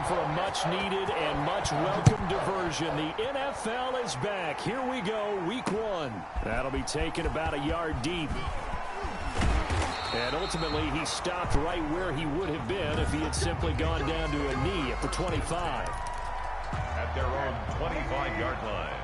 for a much-needed and much-welcome diversion. The NFL is back. Here we go, week one. That'll be taken about a yard deep. And ultimately, he stopped right where he would have been if he had simply gone down to a knee at the 25. At their own 25-yard line.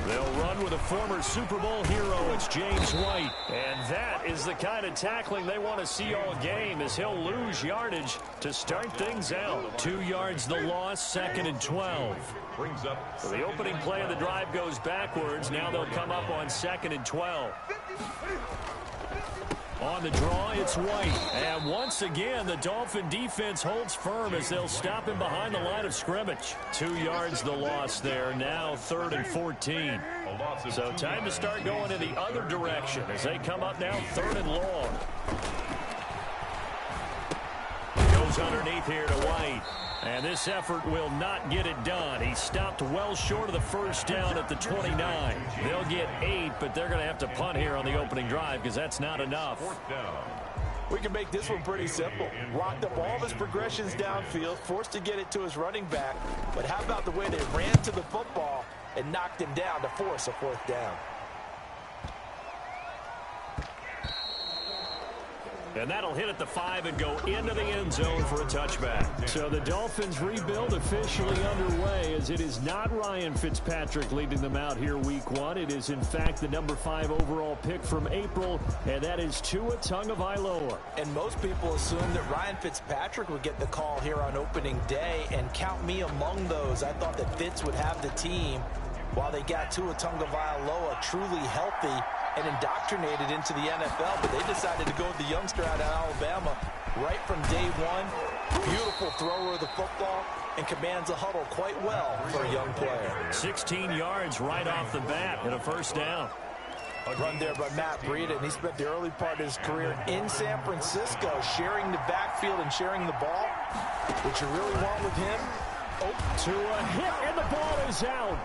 They'll run with a former Super Bowl hero. It's James White. And that is the kind of tackling they want to see all game, as he'll lose yardage to start things out. 2 yards the loss, 2nd and 12. Brings up So the opening play of the drive goes backwards. Now they'll come up on 2nd and 12. On the draw, it's White. And once again, the Dolphin defense holds firm as they'll stop him behind the line of scrimmage. 2 yards the loss there. Now 3rd and 14. So time to start going in the other direction as they come up now 3rd and long. Goes underneath here to White. And this effort will not get it done. He stopped well short of the first down at the 29. They'll get 8, but they're going to have to punt here on the opening drive because that's not enough. We can make this one pretty simple. Locked up all of his progressions downfield, forced to get it to his running back. But how about the way they ran to the football and knocked him down to force a 4th down? And that'll hit at the 5 and go into the end zone for a touchback. So the Dolphins' rebuild officially underway, as it is not Ryan Fitzpatrick leading them out here week one. It is, in fact, the number 5 overall pick from April, and that is Tua Tagovailoa. And most people assumed that Ryan Fitzpatrick would get the call here on opening day, and count me among those. I thought that Fitz would have the team while they got Tua Tagovailoa truly healthy and indoctrinated into the NFL, but they decided to go with the youngster out of Alabama right from day one. Beautiful thrower of the football and commands a huddle quite well for a young player. 16 yards right off the bat and a 1st down. A run there by Matt Breida, and he spent the early part of his career in San Francisco sharing the backfield and sharing the ball. What you really want with him? Oh, to a hit, and the ball is out.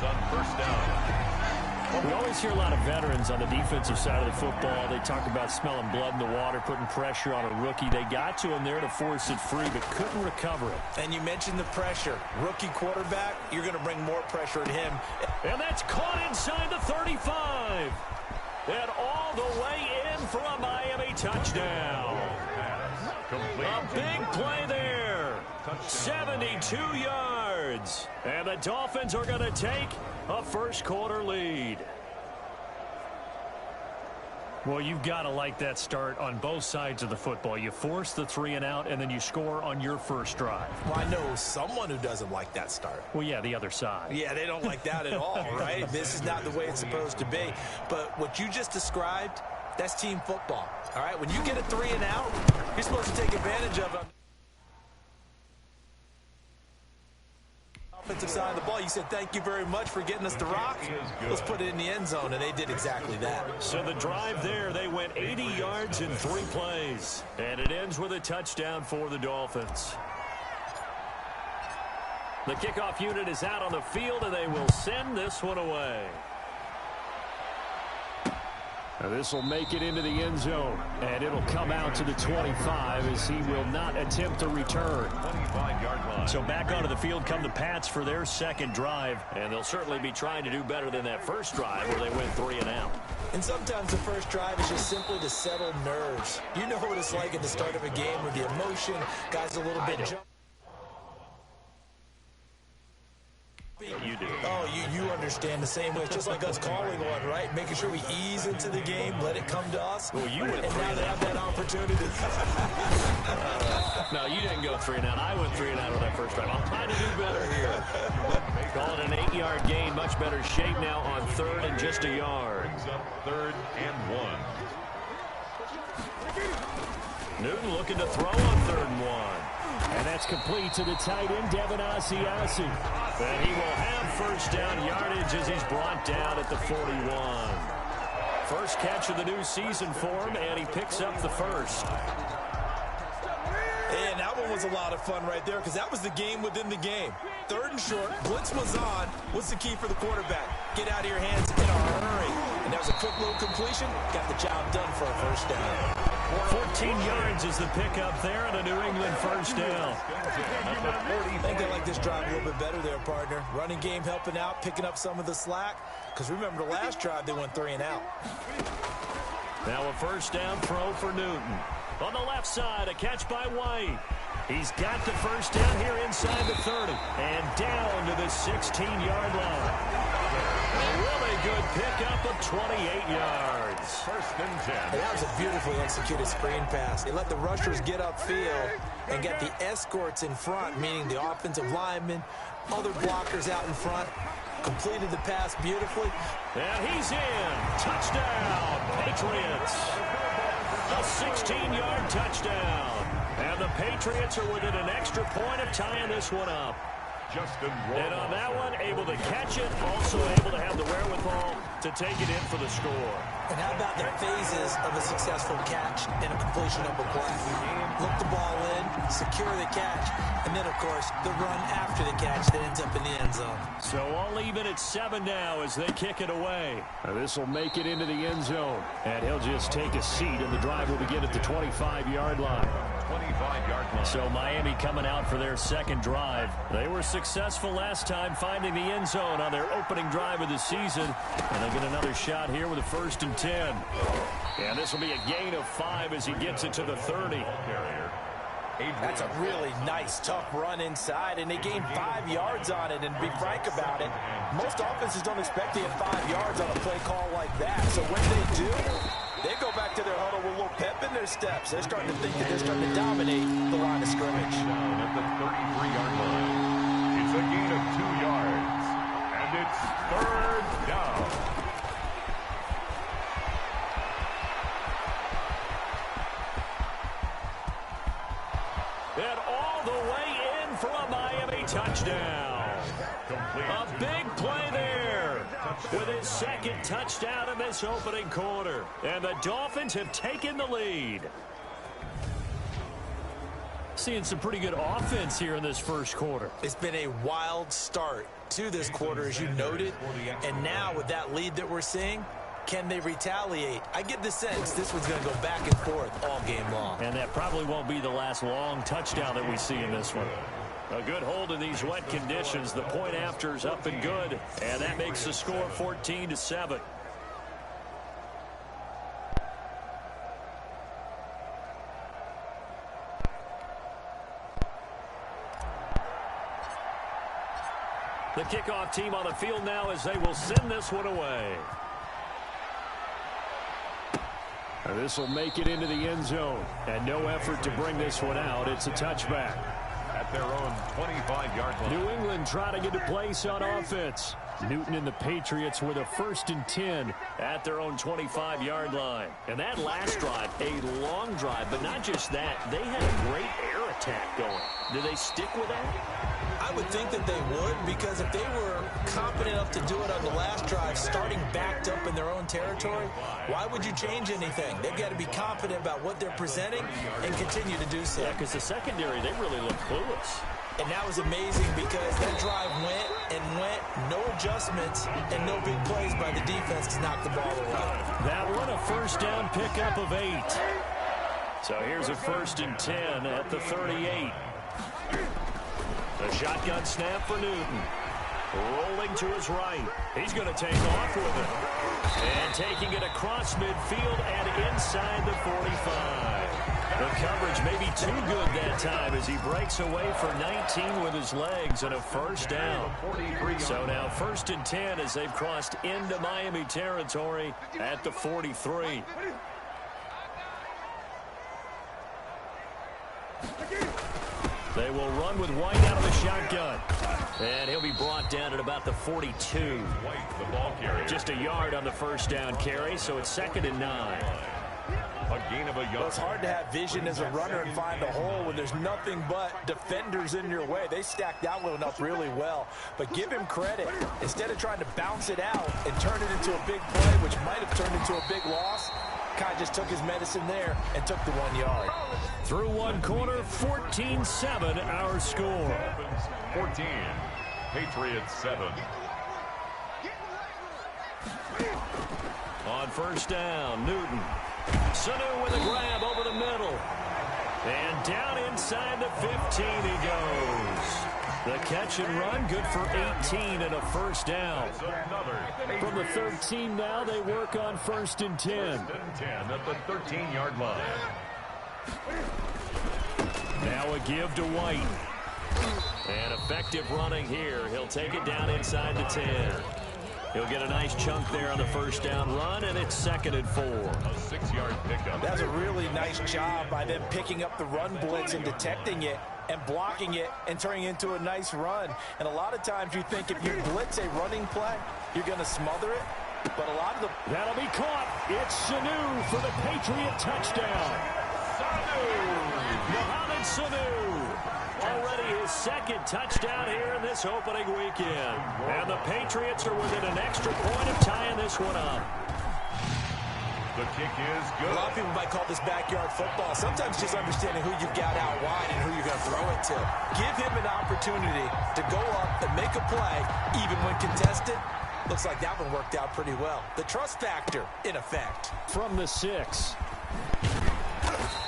on 1st down. We always hear a lot of veterans on the defensive side of the football. They talk about smelling blood in the water, putting pressure on a rookie. They got to him there to force it free, but couldn't recover it. And you mentioned the pressure. Rookie quarterback, you're going to bring more pressure at him. And that's caught inside the 35. And all the way in for a Miami touchdown. A big play there. 72 yards. And the Dolphins are going to take a 1st quarter lead. Well, you've got to like that start on both sides of the football. You force the 3 and out, and then you score on your first drive. Well, I know someone who doesn't like that start. Well, yeah, the other side. Yeah, they don't like that at all, right? This is not the way it's supposed to be. But what you just described, that's team football, all right? When you get a 3 and out, you're supposed to take advantage of it. Offensive side of the ball, you said thank you very much for getting us the rock. Let's put it in the end zone, and they did exactly that. So the drive there, they went 80 yards in 3 plays. And it ends with a touchdown for the Dolphins. The kickoff unit is out on the field, and they will send this one away. Now this will make it into the end zone, and it'll come out to the 25 as he will not attempt to return. 25-yard line. So back onto the field come the Pats for their 2nd drive, and they'll certainly be trying to do better than that first drive where they went 3 and out. And sometimes the first drive is just simply to settle nerves. You know what it's like at the start of a game with the emotion, guys a little bit jump. You do. Oh, you understand the same way. It's just like us calling one, right? Making sure we ease into the game, let it come to us. Well, you went and now they have that opportunity. No, you didn't go 3 and out. I went 3 and out on that first drive. I'm trying to do better here. Call it an 8-yard gain. Much better shape now on 3rd and just a yard. Brings up 3rd and 1. Newton looking to throw on 3rd and 1. And that's complete to the tight end, Devin Asiasi. And he will have 1st down yardage as he's brought down at the 41. First catch of the new season for him, and he picks up the 1st. And that one was a lot of fun right there because that was the game within the game. 3rd and short, blitz was on. What's the key for the quarterback? Get out of your hands in a hurry. And that was a quick little completion. Got the job done for a first down. 14 yards is the pickup there, and a New England first down. I think they like this drive a little bit better there, partner. Running game helping out, picking up some of the slack. Because remember the last drive, they went 3 and out. Now a first down throw for Newton. On the left side, a catch by White. He's got the first down here inside the 30. And down to the 16-yard line. A really good pickup of 28 yards. First and 10. And that was a beautifully executed screen pass. They let the rushers get upfield and get the escorts in front, meaning the offensive linemen, other blockers out in front. Completed the pass beautifully. And he's in. Touchdown, Patriots. A 16-yard touchdown. And the Patriots are within an extra point of tying this one up. And on that one, able to catch it, also able to have the wherewithal to take it in for the score. And how about the phases of a successful catch and a completion of a play? Look the ball in, secure the catch, and then, of course, the run after the catch that ends up in the end zone. So all even at 7 now as they kick it away. This will make it into the end zone. And he'll just take a seat, and the drive will begin at the 25-yard line. 25-yard line. So Miami coming out for their second drive. They were successful last time finding the end zone on their opening drive of the season. And they get another shot here with a 1st and 10. And this will be a gain of 5 as he gets it to the 30. That's a really nice, tough run inside, and they gained 5 yards on it. And to be frank about it, most offenses don't expect to get 5 yards on a play call like that. So when they do, they go back to their huddle with a little pep in their steps. They're starting to think that they're starting to dominate the line of scrimmage. Down at the 33-yard line. It's a gain of 2 yards. And it's 3rd down. And all the way in for a Miami touchdown. A big play there with his second touchdown in this opening quarter. And the Dolphins have taken the lead. Seeing some pretty good offense here in this first quarter. It's been a wild start to this quarter, as you noted. And now with that lead that we're seeing, can they retaliate? I get the sense this one's going to go back and forth all game long. And that probably won't be the last long touchdown that we see in this one. A good hold in these wet conditions. The point after is up and good. And that makes the score 14-7. The kickoff team on the field now as they will send this one away. This will make it into the end zone. And no effort to bring this one out. It's a touchback. At their own 25-yard line. New England trying to get a place on offense. Newton and the Patriots with a 1st and 10 at their own 25-yard line. And that last drive, a long drive, but not just that. They had a great air attack going. Do they stick with that? I would think that they would, because if they were competent enough to do it on the last drive, starting backed up in their own territory, why would you change anything? They've got to be confident about what they're presenting and continue to do so. Yeah, because the secondary, they really look clueless. And that was amazing because that drive went and went, no adjustments, and no big plays by the defense to knock the ball away. That one, a first down pickup of 8. So here's a 1st and 10 at the 38. A shotgun snap for Newton. Rolling to his right. He's going to take off with it. And taking it across midfield and inside the 45. The coverage may be too good that time as he breaks away for 19 with his legs and a first down. So now 1st and 10 as they've crossed into Miami territory at the 43. They will run with White out of the shotgun. And he'll be brought down at about the 42. White, the ball carrier. Just a yard on the first down carry, so it's 2nd and 9. A gain of a yard. Well, it's hard to have vision as a runner and find a hole when there's nothing but defenders in your way. They stacked that one up really well. But give him credit. Instead of trying to bounce it out and turn it into a big play, which might have turned into a big loss, Kai just took his medicine there and took the 1 yard. Through one quarter, 14-7 our score. 14. Patriots 7. On first down, Newton. Sanu with a grab over the middle. And down inside the 15 he goes. The catch and run, good for 18 and a first down. From the 13 now, they work on 1st and 10. 1st and 10 at the 13-yard line. Now a give to White. And effective running here. He'll take it down inside the 10. He'll get a nice chunk there on the first down run, and it's 2nd and 4. A 6-yard pickup. That's a really nice job by them picking up the run blitz and detecting it and blocking it and turning it into a nice run. And a lot of times you think if you blitz a running play, you're going to smother it. But a lot of the... That'll be caught. It's Sanu for the Patriot touchdown. Mohamed Sanu. Already his 2nd touchdown here in this opening weekend. And the Patriots are within an extra point of tying this one up. The kick is good. A lot of people might call this backyard football. Sometimes just understanding who you've got out wide and who you're going to throw it to. Give him an opportunity to go up and make a play, even when contested. Looks like that one worked out pretty well. The trust factor, in effect. From the 6.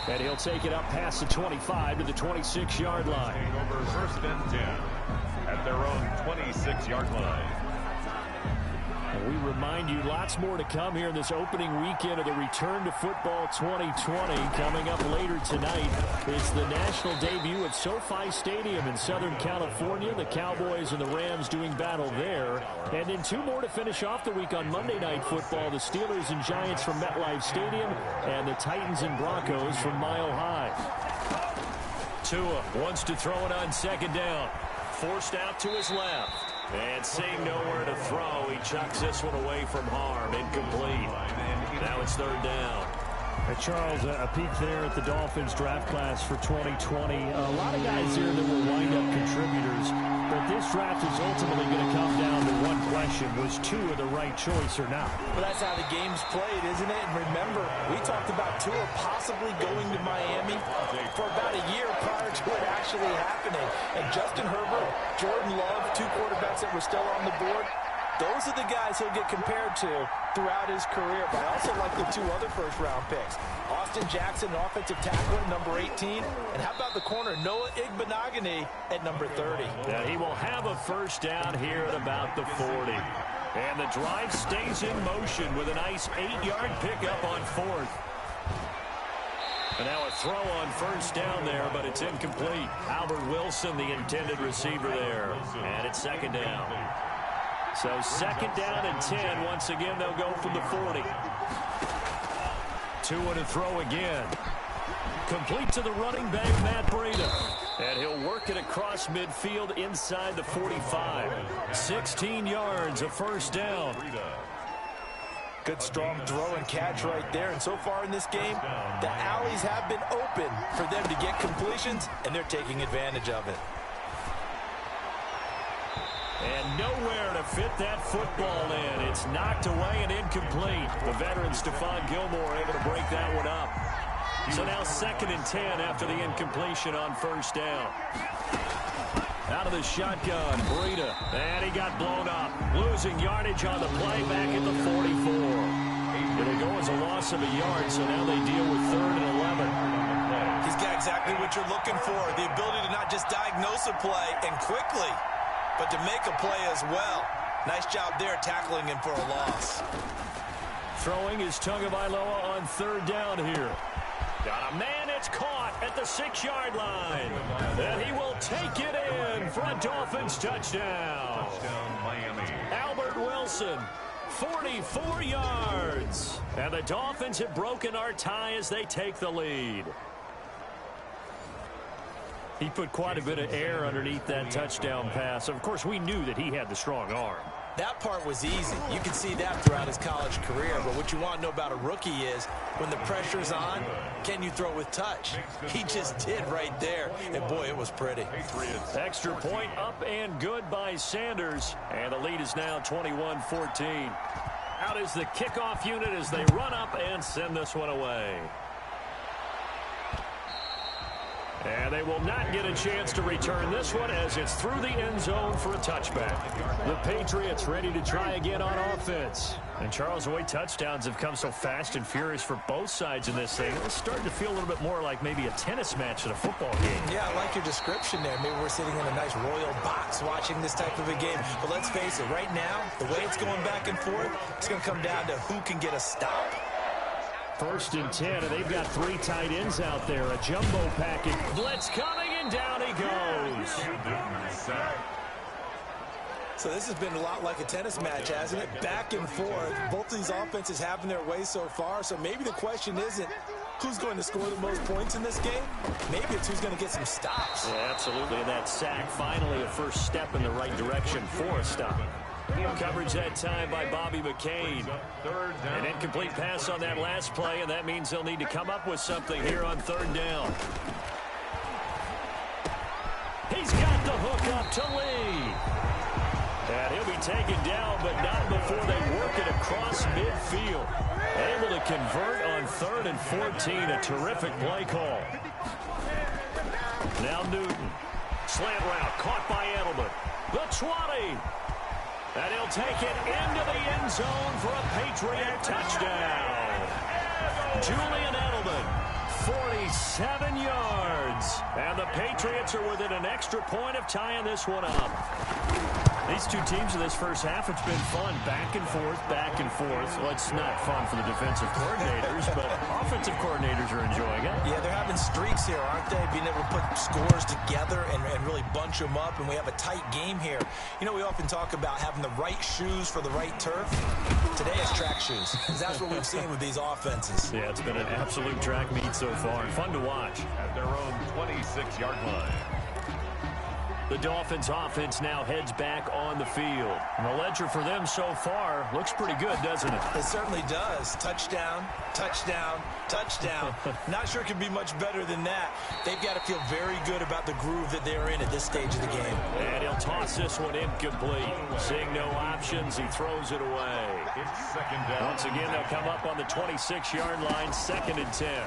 And he'll take it up past the 25 to the 26-yard line. Over 1st and 10 at their own 26-yard line. And we remind you, lots more to come here in this opening weekend of the Return to Football 2020. Coming up later tonight is the national debut at SoFi Stadium in Southern California. The Cowboys and the Rams doing battle there. And then 2 more to finish off the week on Monday Night Football. The Steelers and Giants from MetLife Stadium and the Titans and Broncos from Mile High. Tua wants to throw it on 2nd down. Forced out to his left. And seeing nowhere to throw, he chucks this one away from harm. Incomplete. Now it's 3rd down. Charles, a peek there at the Dolphins draft class for 2020. A lot of guys here that will wind up contributors. But this draft is ultimately going to come down to one question. Was Tua the right choice or not? Well, that's how the game's played, isn't it? And remember, we talked about Tua possibly going to Miami for about a year prior to it actually happening. And Justin Herbert, Jordan Love, 2 quarterbacks that were still on the board, those are the guys he'll get compared to throughout his career. But I also like the 2 other first-round picks. Austin Jackson, offensive tackle at number 18. And how about the corner, Noah Igbenogany at number 30. Now he will have a first down here at about the 40. And the drive stays in motion with a nice 8-yard pickup on 4th. And now a throw on first down there, but it's incomplete. Albert Wilson, the intended receiver there. And it's 2nd down. So 2nd down and 10. Once again, they'll go from the 40. Tua to throw again. Complete to the running back, Matt Breida. And he'll work it across midfield inside the 45. 16 yards, a first down. Good strong throw and catch right there. And so far in this game, the alleys have been open for them to get completions, and they're taking advantage of it. And nowhere to fit that football in. It's knocked away and incomplete. The veteran Stephon Gilmore able to break that one up. So now 2nd and 10 after the incompletion on first down. Out of the shotgun, Breida. And he got blown up. Losing yardage on the play back at the 44. It'll go as a loss of a yard, so now they deal with 3rd and 11. He's got exactly what you're looking for. The ability to not just diagnose a play and quickly, but to make a play as well. Nice job there tackling him for a loss. Throwing is Tagovailoa on 3rd down here. Got a man, it's caught at the 6-yard line. And he will take it in for a Dolphins touchdown. Touchdown, Miami. Albert Wilson, 44 yards. And the Dolphins have broken our tie as they take the lead. He put quite a bit of air underneath that touchdown pass. Of course, we knew that he had the strong arm. That part was easy. You can see that throughout his college career. But what you want to know about a rookie is when the pressure's on, can you throw with touch? He just did right there. And, boy, it was pretty. Extra point up and good by Sanders. And the lead is now 21-14. Out is the kickoff unit as they run up and send this one away. And they will not get a chance to return this one as it's through the end zone for a touchback. The Patriots ready to try again on offense. And Charles, the way touchdowns have come so fast and furious for both sides in this thing, it's starting to feel a little bit more like maybe a tennis match at a football game. Yeah, I like your description there. Maybe we're sitting in a nice royal box watching this type of a game. But let's face it, right now, the way it's going back and forth, it's going to come down to who can get a stop. 1st and 10, and they've got 3 tight ends out there. A jumbo package. Blitz coming, and down he goes. So this has been a lot like a tennis match, hasn't it? Back and forth. Both of these offenses having their way so far. So maybe the question isn't who's going to score the most points in this game. Maybe it's who's going to get some stops. Yeah, absolutely. And that sack, finally a first step in the right direction for a stop. Coverage that time by Bobby McCain. An incomplete pass on that last play, and that means they'll need to come up with something here on 3rd down. He's got the hook up to Lee. And he'll be taken down, but not before they work it across midfield. Able to convert on 3rd and 14. A terrific play call. Now Newton. Slant route caught by Edelman. The 20. And he'll take it into the end zone for a Patriot touchdown. Julian Edelman, 47 yards. And the Patriots are within an extra point of tying this one up. These two teams in this first half, it's been fun. Back and forth, back and forth. Well, it's not fun for the defensive coordinators, but offensive coordinators are enjoying it. Yeah, they're having streaks here, aren't they? Being able to put scores together and really bunch them up, and we have a tight game here. You know, we often talk about having the right shoes for the right turf. Today it's track shoes, because that's what we've seen with these offenses. Yeah, it's been an absolute track meet so far, and fun to watch. At their own 26-yard line. The Dolphins offense now heads back on the field. And the ledger for them so far looks pretty good, doesn't it? It certainly does. Touchdown, touchdown, touchdown. Not sure it can be much better than that. They've got to feel very good about the groove that they're in at this stage of the game. And he'll toss this one incomplete. Seeing no options, he throws it away. It's 2nd down. Once again, they'll come up on the 26-yard line, 2nd and 10.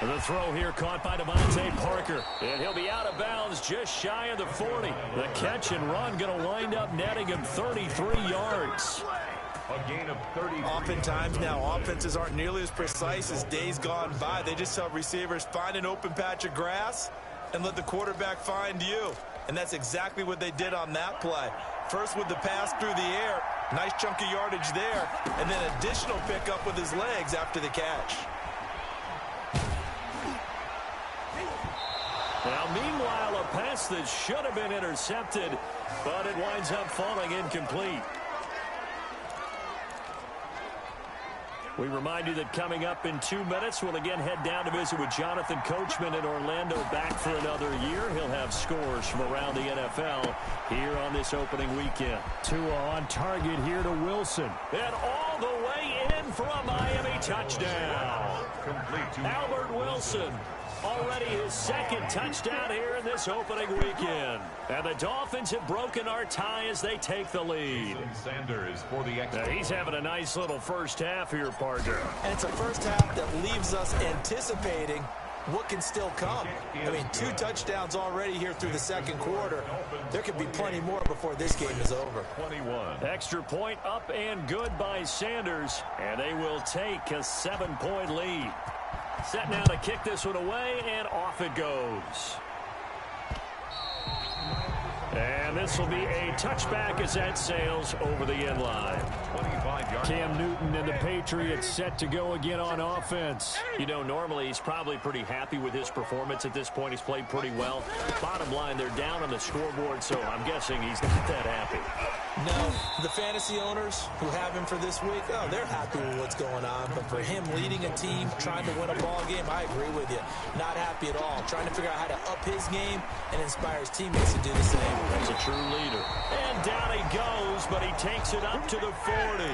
The throw here caught by Devontae Parker. And he'll be out of bounds just shy of the 40. The catch and run going to wind up netting him 33 yards. A gain of 30. Oftentimes now, offenses aren't nearly as precise as days gone by. They just tell receivers, find an open patch of grass and let the quarterback find you. And that's exactly what they did on that play. First with the pass through the air. Nice chunk of yardage there. And then additional pickup with his legs after the catch. Now, meanwhile, a pass that should have been intercepted, but it winds up falling incomplete. We remind you that coming up in 2 minutes, we'll again head down to visit with Jonathan Coachman in Orlando, back for another year. He'll have scores from around the NFL here on this opening weekend. Tua on target here to Wilson. And all the way in for a Miami touchdown. Complete to Albert Wilson. Already his 2nd touchdown here in this opening weekend. And the Dolphins have broken our tie as they take the lead. Sanders for the extra. He's having a nice little first half here, partner. And it's a first half that leaves us anticipating what can still come. I mean, 2 touchdowns already here through the 2nd quarter. There could be plenty more before this game is over. 21. Extra point up and good by Sanders. And they will take a 7-point lead. Set now to kick this one away, and off it goes. And this will be a touchback as that sails over the end line. 25-yard. Cam Newton and the Patriots set to go again on offense. You know, normally he's probably pretty happy with his performance at this point. He's played pretty well. Bottom line, they're down on the scoreboard, so I'm guessing he's not that happy. No, the fantasy owners who have him for this week, oh, they're happy with what's going on. But for him leading a team, trying to win a ball game, I agree with you. Not happy at all. Trying to figure out how to up his game and inspire his teammates to do the same. That's a true leader. And down he goes, but he takes it up to the 40.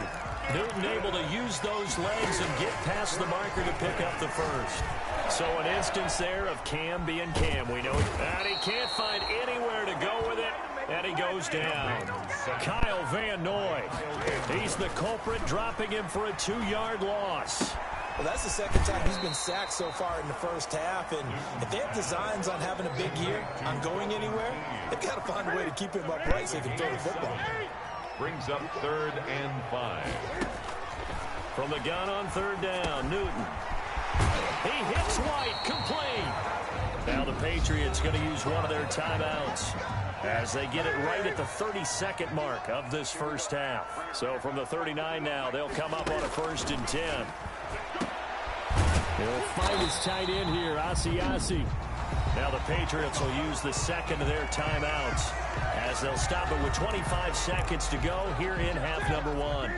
Newton able to use those legs and get past the marker to pick up the first. So an instance there of Cam being Cam. We know it. And he can't find anywhere to go with it. And he goes down. Kyle Van Noy. He's the culprit, dropping him for a 2-yard loss. Well, that's the second time he's been sacked so far in the first half, and if they have designs on having a big year, on going anywhere, they've got to find a way to keep him upright so he can throw the football. Brings up 3rd and 5. From the gun on 3rd down, Newton. He hits White, complete. Now the Patriots going to use one of their timeouts as they get it right at the 32nd mark of this first half. So from the 39 now, they'll come up on a 1st and 10. He'll find his tight end here, Asiasi. Now the Patriots will use the second of their timeouts as they'll stop it with 25 seconds to go here in half number 1.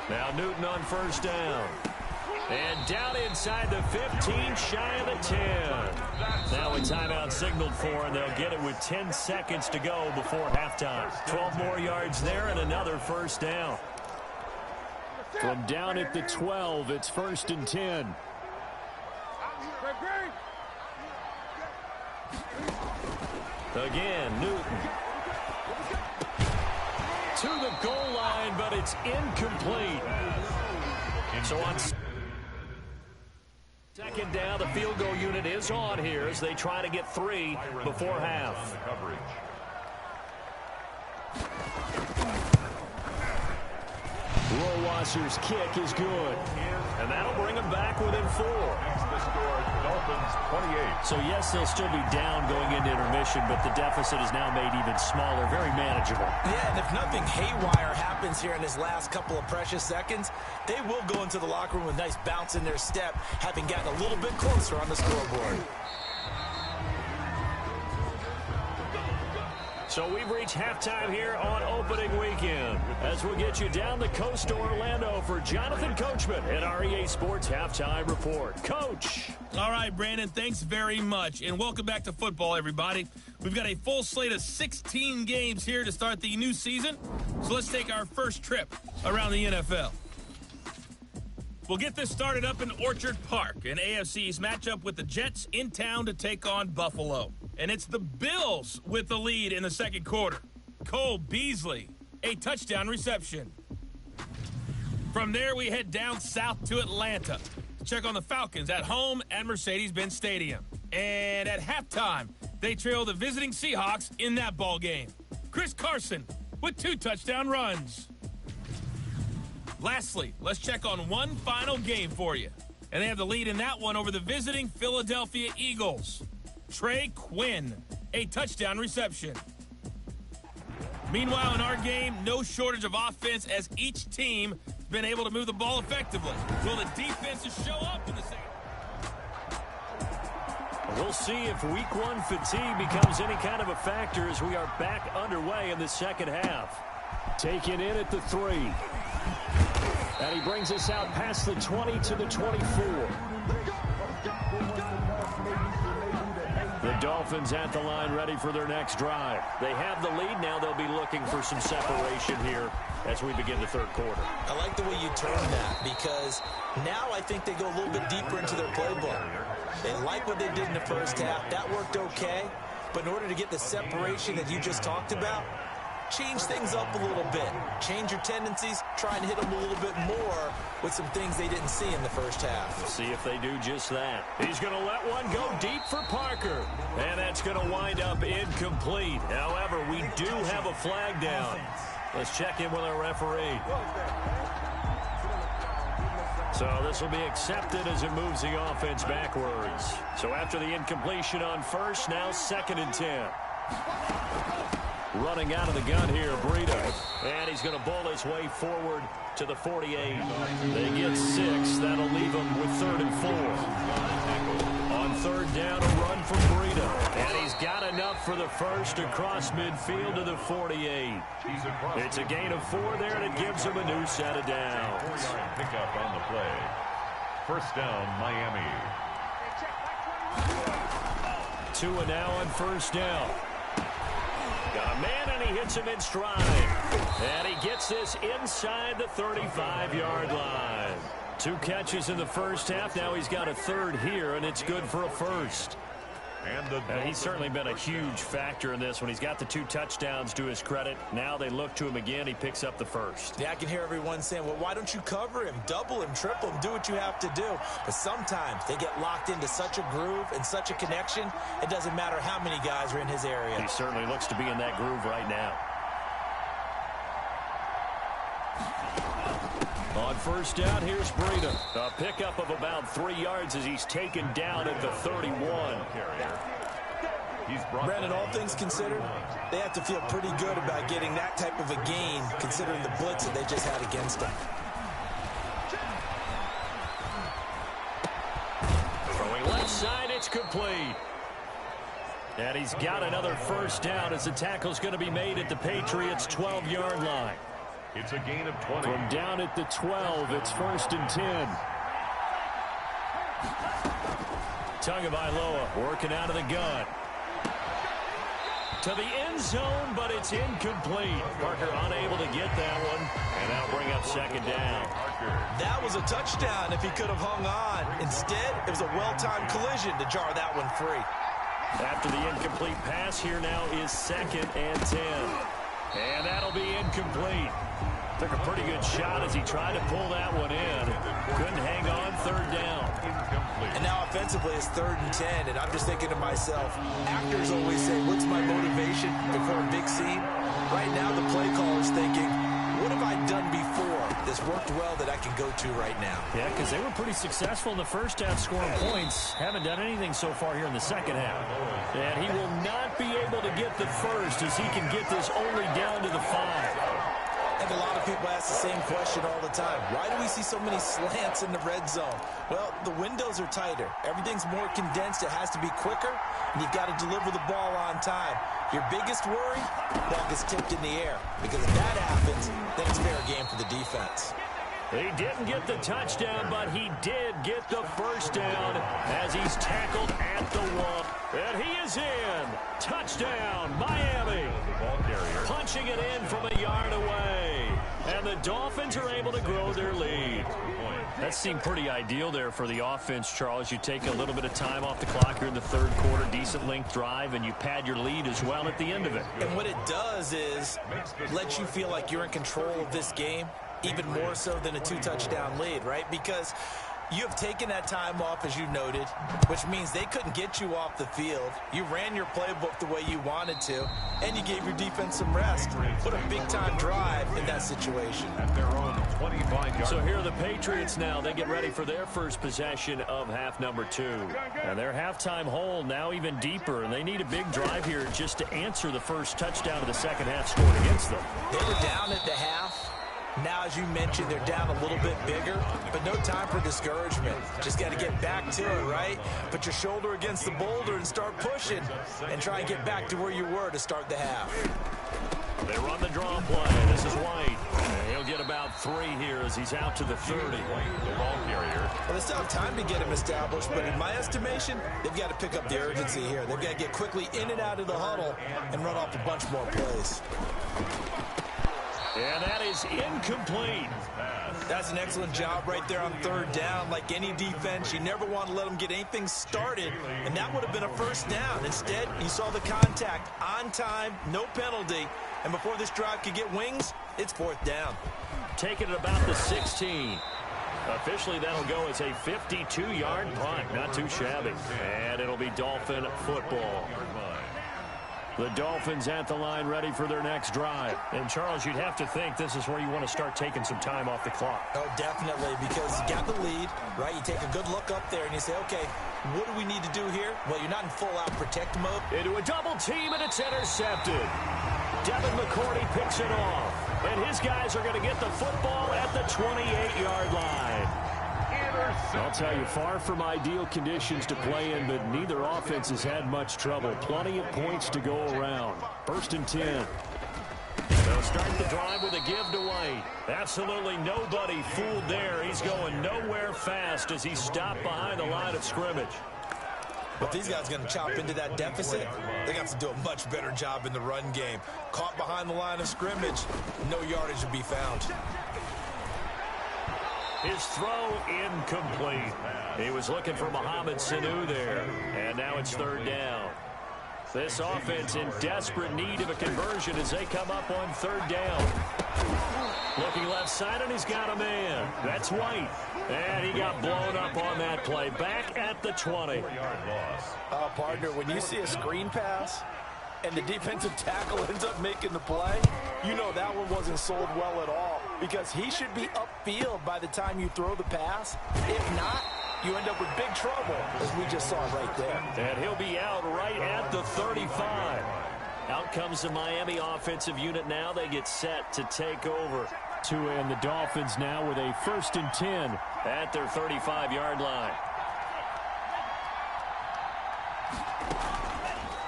Now Newton on 1st down. And down inside the 15, shy of the 10. Now a timeout signaled for, and they'll get it with 10 seconds to go before halftime. 12 more yards there and another 1st down. From down at the 12, it's 1st and 10. Again, Newton. To the goal line, but it's incomplete. So on 2nd down, the field goal unit is on here as they try to get 3 before half. Rowasser's kick is good. And that'll bring them back within 4. The score, Dolphins 28. So yes, they'll still be down going into intermission, but the deficit is now made even smaller, very manageable. Yeah, and if nothing haywire happens here in his last couple of precious seconds, they will go into the locker room with a nice bounce in their step, having gotten a little bit closer on the scoreboard. So we've reached halftime here on opening weekend as we'll get you down the coast to Orlando for Jonathan Coachman at our EA Sports Halftime Report. Coach. All right, Brandon, thanks very much, and welcome back to football, everybody. We've got a full slate of 16 games here to start the new season, so let's take our first trip around the NFL. We'll get this started up in Orchard Park, an AFC's matchup with the Jets in town to take on Buffalo. And it's the Bills with the lead in the second quarter. Cole Beasley, a touchdown reception. From there, we head down south to Atlanta to check on the Falcons at home at Mercedes-Benz Stadium. And at halftime, they trail the visiting Seahawks in that ball game. Chris Carson with 2 touchdown runs. Lastly, let's check on one final game for you. And they have the lead in that one over the visiting Philadelphia Eagles. Trey Quinn, a touchdown reception. Meanwhile, in our game, no shortage of offense as each team has been able to move the ball effectively. Will the defenses show up in the second? We'll see if week 1 fatigue becomes any kind of a factor as we are back underway in the second half. Taken in at the 3. And he brings us out past the 20 to the 24. The Dolphins at the line ready for their next drive. They have the lead. Now they'll be looking for some separation here as we begin the third quarter. I like the way you term that because now I think they go a little bit deeper into their playbook. They like what they did in the first half. That worked okay. But in order to get the separation that you just talked about, change things up a little bit. Change your tendencies. Try and hit them a little bit more with some things they didn't see in the first half. We'll see if they do just that. He's going to let one go deep for Parker. And that's going to wind up incomplete. However, we do have a flag down. Let's check in with our referee. So this will be accepted as it moves the offense backwards. So after the incompletion on first, now 2nd and 10. Running out of the gun here, Breida. And he's going to bowl his way forward to the 48. They get 6. That'll leave them with 3rd and 4. On 3rd down, a run from Breida. And he's got enough for the first across midfield to the 48. It's a gain of 4 there, and it gives them a new set of downs. Pickup on the play. First down, Miami. 2 and now on 1st down. Got a man, and he hits him in stride. And he gets this inside the 35-yard line. 2 catches in the first half. Now he's got a 3rd here, and it's good for a first. He's certainly been a huge factor in this when he's got the 2 touchdowns to his credit. Now they look to him again. He picks up the first. Yeah, I can hear everyone saying, well, why don't you cover him, double him, triple him, do what you have to do. But sometimes they get locked into such a groove and such a connection, it doesn't matter how many guys are in his area. He certainly looks to be in that groove right now. On first down, here's Breida. A pickup of about 3 yards as he's taken down at the 31. Brandon, all things considered, they have to feel pretty good about getting that type of a gain, considering the blitz that they just had against them. Throwing left side, it's complete. And he's got another first down as the tackle's going to be made at the Patriots' 12-yard line. It's a gain of 20. From down at the 12, it's 1st and 10. Tagovailoa working out of the gun. To the end zone, but it's incomplete. Parker unable to get that one. And that'll bring up 2nd down. That was a touchdown if he could have hung on. Instead, it was a well-timed collision to jar that one free. After the incomplete pass, here now is 2nd and 10. And that'll be incomplete. Took a pretty good shot as he tried to pull that one in. Couldn't hang on, 3rd down. And now offensively it's 3rd and 10, and I'm just thinking to myself, actors always say, what's my motivation before a big scene? Right now the play caller's thinking, what have I done before that's worked well that I can go to right now? Yeah, because they were pretty successful in the first half scoring points. Haven't done anything so far here in the second half. And he will not be able to get the first as he can get this only down to the 5. I think a lot of people ask the same question all the time. Why do we see so many slants in the red zone? Well, the windows are tighter. Everything's more condensed. It has to be quicker, and you've got to deliver the ball on time. Your biggest worry? Ball gets tipped in the air. Because if that happens, then it's fair game for the defense. He didn't get the touchdown, but he did get the first down as he's tackled at the 1. And he is in. Touchdown, Miami. Punching it in from a yard away. And the Dolphins are able to grow their lead. That seemed pretty ideal there for the offense, Charles. You take a little bit of time off the clock here in the 3rd quarter, decent length drive, and you pad your lead as well at the end of it. And what it does is let you feel like you're in control of this game, even more so than a 2-touchdown lead, right? Because you have taken that time off, as you noted, which means they couldn't get you off the field. You ran your playbook the way you wanted to, and you gave your defense some rest. What a big-time drive in that situation. At their own 25-yard. So here are the Patriots now. They get ready for their first possession of half number 2. And their halftime hole now even deeper, and they need a big drive here just to answer the first touchdown of the second half scored against them. They were down at the half. Now, as you mentioned, they're down a little bit bigger, but no time for discouragement. Just got to get back to it, right? Put your shoulder against the boulder and start pushing and try and get back to where you were to start the half. They run the draw play. This is White. He'll get about 3 here as he's out to the 30. The ball carrier. Well, they still have time to get him established, but in my estimation, they've got to pick up the urgency here. They've got to get quickly in and out of the huddle and run off a bunch more plays. And that is incomplete. That's an excellent job right there on 3rd down. Like any defense, you never want to let them get anything started, and that would have been a first down. Instead, you saw the contact on time, no penalty, and before this drive could get wings, it's 4th down. Taking it about the 16. Officially, that'll go as a 52-yard punt. Not too shabby. And it'll be Dolphin football. The Dolphins at the line ready for their next drive. And, Charles, you'd have to think this is where you want to start taking some time off the clock. Oh, definitely, because you got the lead, right? You take a good look up there and you say, okay, what do we need to do here? Well, you're not in full-out protect mode. Into a double team, and it's intercepted. Devin McCourty picks it off. And his guys are going to get the football at the 28-yard line. I'll tell you, far from ideal conditions to play in, but neither offense has had much trouble. Plenty of points to go around. 1st and 10. They'll start the drive with a give to White. Absolutely nobody fooled there. He's going nowhere fast as he's stopped behind the line of scrimmage. But these guys are going to chop into that deficit. They're going to have to do a much better job in the run game. Caught behind the line of scrimmage, no yardage to be found. His throw incomplete. He was looking for Mohamed Sanu there, and now it's third down. This offense in desperate need of a conversion as they come up on third down. Looking left side, and he's got a man. That's White. And he got blown up on that play. Back at the 20. Partner, when you see a screen pass and the defensive tackle ends up making the play, you know that one wasn't sold well at all, because he should be upfield by the time you throw the pass. If not, you end up with big trouble, as we just saw right there. And he'll be out right at the 35. Out comes the Miami offensive unit now. They get set to take over. And the Dolphins now with a 1st and 10 at their 35-yard line.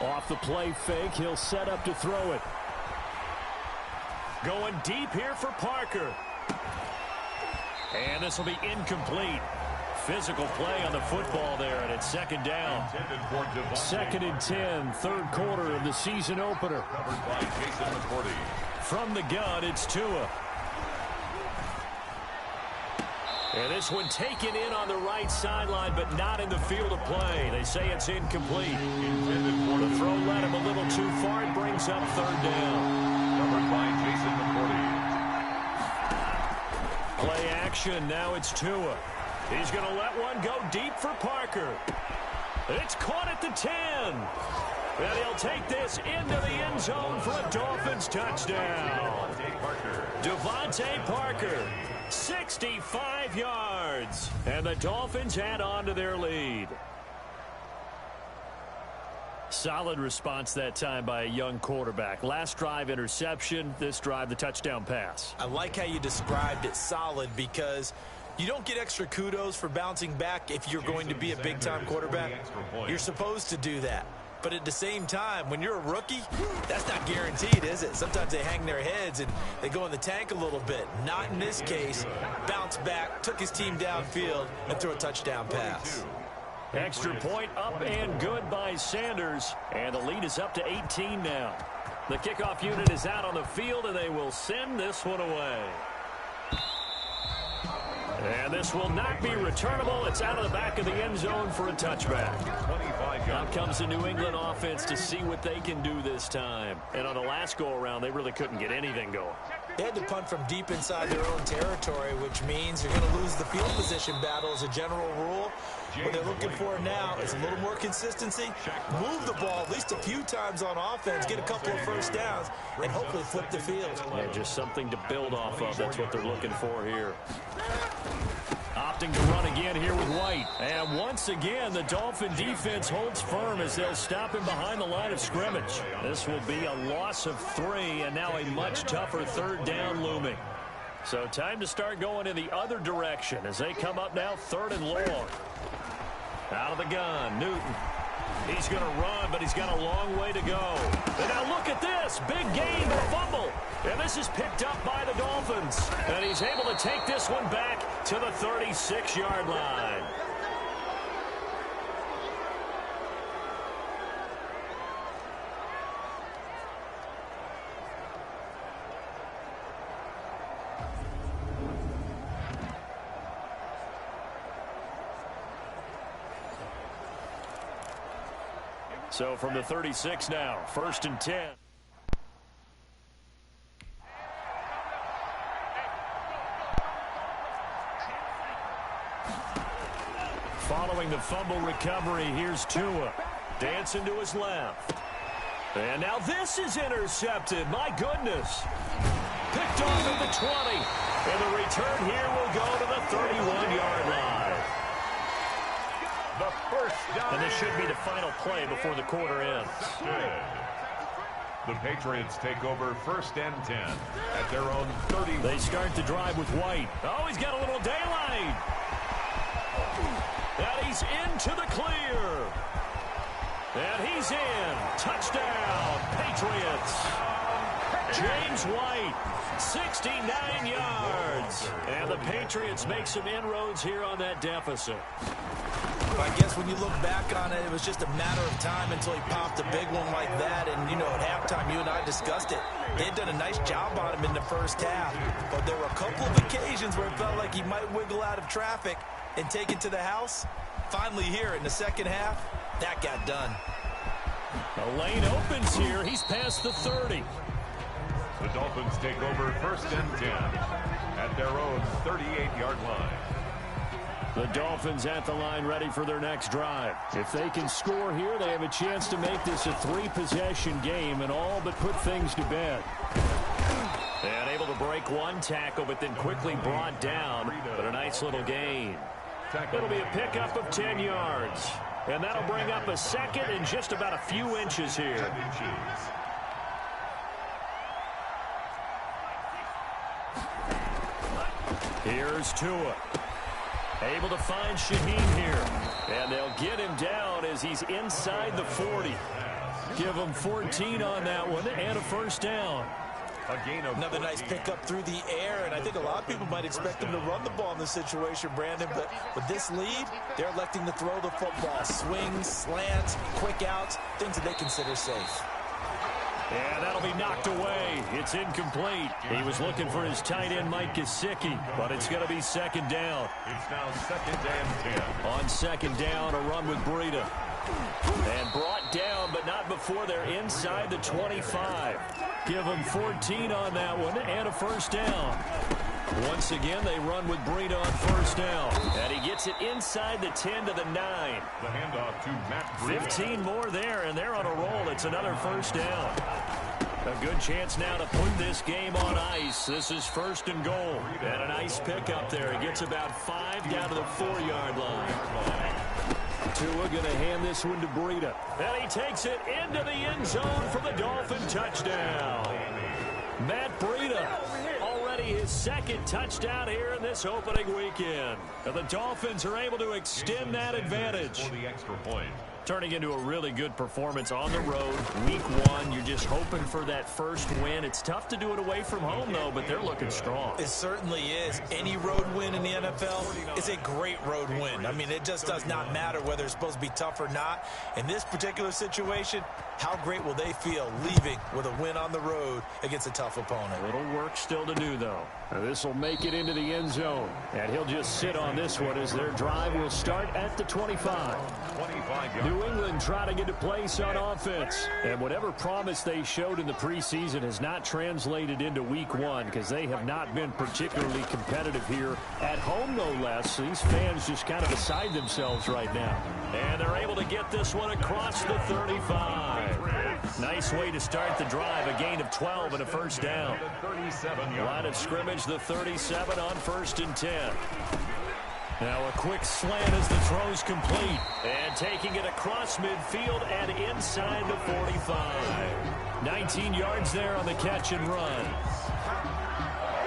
Off the play fake, he'll set up to throw it. Going deep here for Parker. And this will be incomplete. Physical play on the football there, and it's second down. 2nd and 10, third quarter of the season opener. From the gun, it's Tua. And this one taken in on the right sideline, but not in the field of play. They say it's incomplete. The throw led him a little too far. It brings up third down. Covered by Jason McCourty. Play action. Now it's Tua. He's going to let one go deep for Parker. It's caught at the 10. And he'll take this into the end zone for a Dolphins touchdown. Devontae Parker, 65 yards. And the Dolphins add on to their lead. Solid response that time by a young quarterback. Last drive, interception. This drive, the touchdown pass. I like how you described it, solid, because you don't get extra kudos for bouncing back if you're going to be a big-time quarterback. You're supposed to do that. But at the same time, when you're a rookie, that's not guaranteed, is it? Sometimes they hang their heads and they go in the tank a little bit. Not in this case. Bounce back, took his team downfield, and threw a touchdown pass. Extra point up and good by Sanders. And the lead is up to 18 now. The kickoff unit is out on the field, and they will send this one away. And this will not be returnable. It's out of the back of the end zone for a touchback. Out comes the New England offense to see what they can do this time. And on the last go-around, they really couldn't get anything going. They had to punt from deep inside their own territory, which means you're going to lose the field position battle as a general rule. What they're looking for now is a little more consistency, move the ball at least a few times on offense, get a couple of first downs, and hopefully flip the field. Yeah, just something to build off of. That's what they're looking for here. Opting to run again here with White. And once again, the Dolphin defense holds firm as they'll stop him behind the line of scrimmage. This will be a loss of 3, and now a much tougher third down looming. So time to start going in the other direction as they come up now 3rd and long. Out of the gun, Newton. He's going to run, but he's got a long way to go. And now look at this. Big gain, but a fumble. And this is picked up by the Dolphins. And he's able to take this one back to the 36-yard line. So from the 36 now, 1st and 10. Following the fumble recovery, here's Tua. Dancing to his left. And now this is intercepted. My goodness. Picked off at the 20. And the return here will go to the 31-yard line. The first down. And this should be the final play before the quarter ends. The Patriots take over 1st and 10 at their own 30. They start the drive with White. Oh, he's got a little daylight. And he's into the clear. And he's in. Touchdown, Patriots. James White, 69 yards. And the Patriots make some inroads here on that deficit. I guess when you look back on it, it was just a matter of time until he popped a big one like that. And, you know, at halftime, you and I discussed it. They had done a nice job on him in the first half. But there were a couple of occasions where it felt like he might wiggle out of traffic and take it to the house. Finally here in the second half, that got done. The lane opens here. He's past the 30. The Dolphins take over 1st and 10 at their own 38-yard line. The Dolphins at the line ready for their next drive. If they can score here, they have a chance to make this a 3-possession game and all but put things to bed. And able to break one tackle, but then quickly brought down. But a nice little gain. It'll be a pickup of 10 yards. And that'll bring up a second and just about a few inches here. Here's Tua. Able to find Shaheen here. And they'll get him down as he's inside the 40. Give him 14 on that one and a first down. Another nice pickup through the air, and I think a lot of people might expect them to run the ball in this situation, Brandon, but with this lead, they're electing to throw the football. Swings, slants, quick outs, things that they consider safe. And that'll be knocked away. It's incomplete. He was looking for his tight end, Mike Gesicki, but it's going to be second down. It's now 2nd and 10. On second down, a run with Breida. And brought down, but not before they're inside the 25. Give them 14 on that one and a first down. Once again, they run with Breida on first down. And he gets it inside the 10 to the 9. The handoff to Matt Breida. 15 more there, and they're on a roll. It's another first down. A good chance now to put this game on ice. This is 1st and goal. And a nice pickup there. He gets about 5 down to the 4-yard line. Tua going to hand this one to Breida. And he takes it into the end zone for the Dolphin touchdown. Matt Breida, already his 2nd touchdown here in this opening weekend. And the Dolphins are able to extend that advantage. For the extra point. Turning into a really good performance on the road. Week 1, you're just hoping for that first win. It's tough to do it away from home, though, but they're looking strong. It certainly is. Any road win in the NFL is a great road win. I mean, it just does not matter whether it's supposed to be tough or not. In this particular situation, how great will they feel leaving with a win on the road against a tough opponent? A little work still to do, though. This will make it into the end zone. And he'll just sit on this one as their drive will start at the 25. 25 New England trying to get a place on offense. And whatever promise they showed in the preseason has not translated into week 1 because they have not been particularly competitive here at home, no less. These fans just kind of beside themselves right now. And they're able to get this one across the 35. Nice way to start the drive. A gain of 12 and a first down. Line of scrimmage, the 37 on 1st and 10. Now a quick slant as the throw's complete. And taking it across midfield and inside the 45. 19 yards there on the catch and run.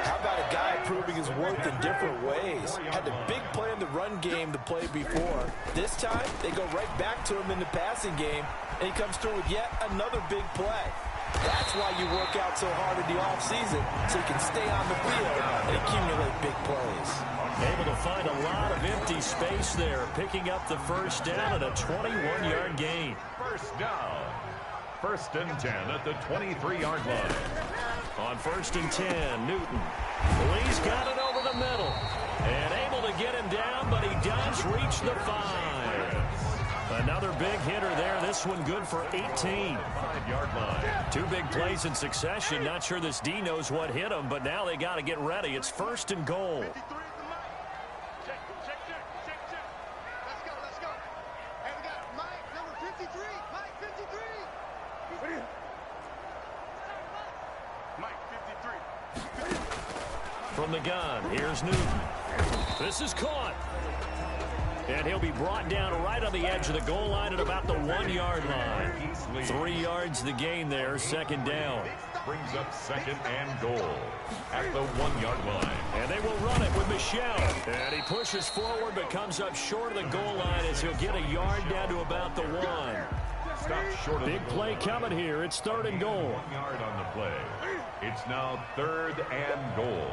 How about a guy proving his worth in different ways? Had the big play in the run game to play before. This time, they go right back to him in the passing game, and he comes through with yet another big play. That's why you work out so hard in the offseason, so you can stay on the field and accumulate big plays. Able to find a lot of empty space there, picking up the first down at a 21-yard gain. First down. 1st and 10 at the 23-yard line. On 1st and 10, Newton. Lee's got it over the middle. And able to get him down, but he does reach the 5. Another big hitter there. This one good for 18. 5-yard line. 2 big plays in succession. Not sure this D knows what hit him, but now they got to get ready. It's 1st and goal. From the gun, here's Newton. This is caught. And he'll be brought down right on the edge of the goal line at about the 1-yard line. 3 yards the gain there, second down. Brings up 2nd and goal at the 1-yard line. And they will run it with Michel. And he pushes forward but comes up short of the goal line as he'll get a yard down to about the 1. Stop short of big play coming here. It's 3rd and goal. 1 yard on the play. It's now 3rd and goal.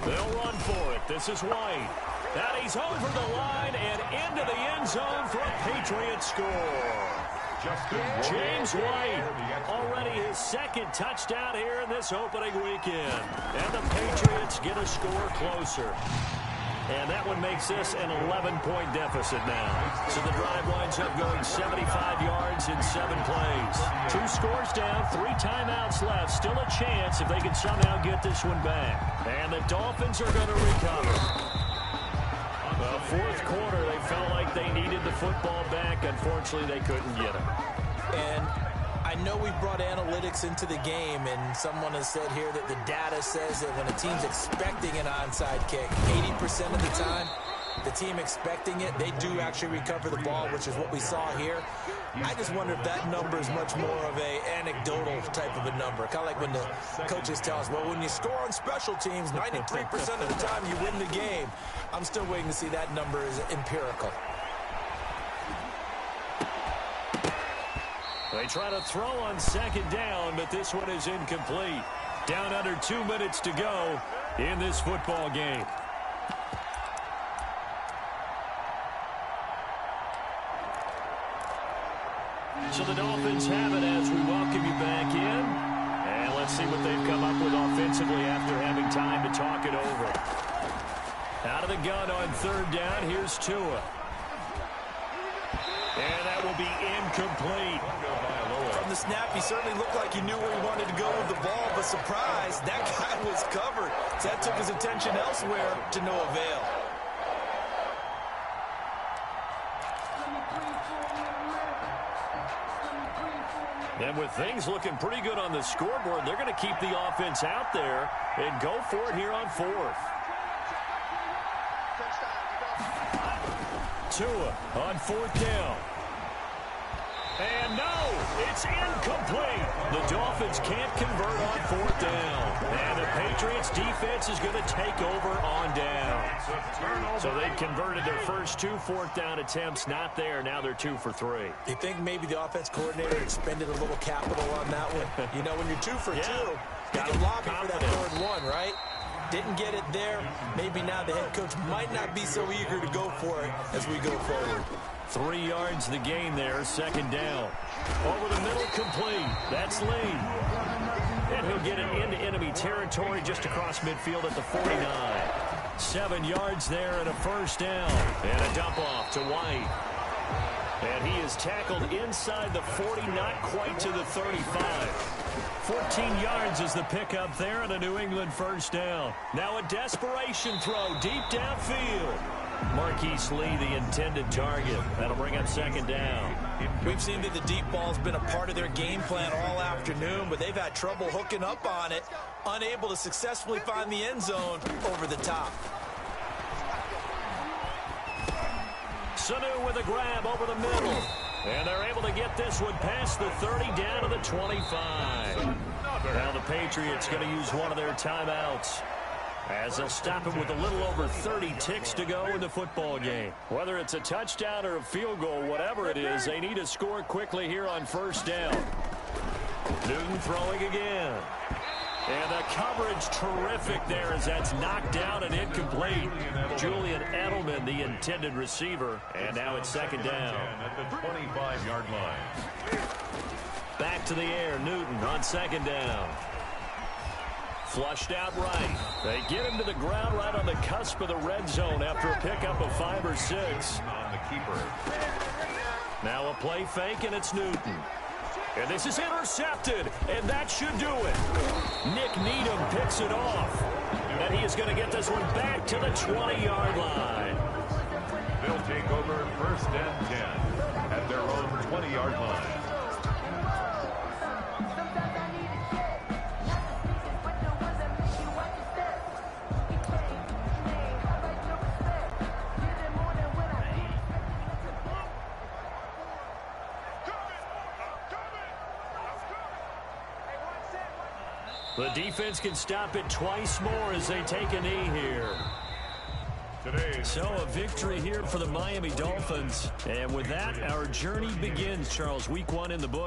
They'll run for it. This is White. And he's over the line and into the end zone for a Patriots score. James White, already his second touchdown here in this opening weekend. And the Patriots get a score closer. And that one makes this an 11-point deficit now. So the drive winds up going 75 yards in 7 plays. 2 scores down, 3 timeouts left. Still a chance if they can somehow get this one back. And the Dolphins are going to recover. Well, fourth quarter, they felt like they needed the football back. Unfortunately, they couldn't get it. And I know we brought analytics into the game, and someone has said here that the data says that when a team's expecting an onside kick, 80% of the time, the team expecting it, they do actually recover the ball, which is what we saw here. I just wonder if that number is much more of a anecdotal type of a number. Kind of like when the coaches tell us, well, when you score on special teams, 93% of the time you win the game. I'm still waiting to see that number is empirical. They try to throw on second down, but this one is incomplete. Down under 2 minutes to go in this football game. So the Dolphins have it as we welcome you back in. And let's see what they've come up with offensively after having time to talk it over. Out of the gun on third down, here's Tua. And that will be incomplete. From the snap, he certainly looked like he knew where he wanted to go with the ball, but surprise, that guy was covered. So that took his attention elsewhere to no avail. And with things looking pretty good on the scoreboard, they're going to keep the offense out there and go for it here on fourth. Tua on fourth down. And no, it's incomplete. The Dolphins can't convert on fourth down. And the Patriots defense is going to take over on down. So they converted their first 2 fourth down attempts. Not there. Now they're 2 for 3. You think maybe the offense coordinator expended a little capital on that one? You know, when you're 2 for 2, you can lobby for that third one, right? Didn't get it there. Maybe now the head coach might not be so eager to go for it as we go forward. 3 yards the gain there, second down. Over the middle, complete. That's Lee. And he'll get it into enemy territory just across midfield at the 49. 7 yards there and a first down. And a dump off to White. And he is tackled inside the 40, not quite to the 35. 14 yards is the pickup there and a New England first down. Now a desperation throw deep downfield. Marquise Lee, the intended target. That'll bring up second down. We've seen that the deep ball's been a part of their game plan all afternoon, but they've had trouble hooking up on it, unable to successfully find the end zone over the top. Sanu with a grab over the middle. And they're able to get this one past the 30 down to the 25. Now the Patriots going to use one of their timeouts, as they'll stop it with a little over 30 ticks to go in the football game. Whether it's a touchdown or a field goal, whatever it is, they need to score quickly here on first down. Newton throwing again. And the coverage terrific there as that's knocked down and incomplete. Julian Edelman, the intended receiver. And now it's second down. At the 25-yard line. Back to the air, Newton on second down. Flushed out right. They get him to the ground right on the cusp of the red zone after a pickup of 5 or 6. On the keeper. Now a play fake, and it's Newton. And this is intercepted, and that should do it. Nick Needham picks it off. And he is going to get this one back to the 20-yard line. They'll take over first and 10 at their own 20-yard line. The defense can stop it twice more as they take a knee here. So a victory here for the Miami Dolphins. And with that, our journey begins, Charles. Week 1 in the book.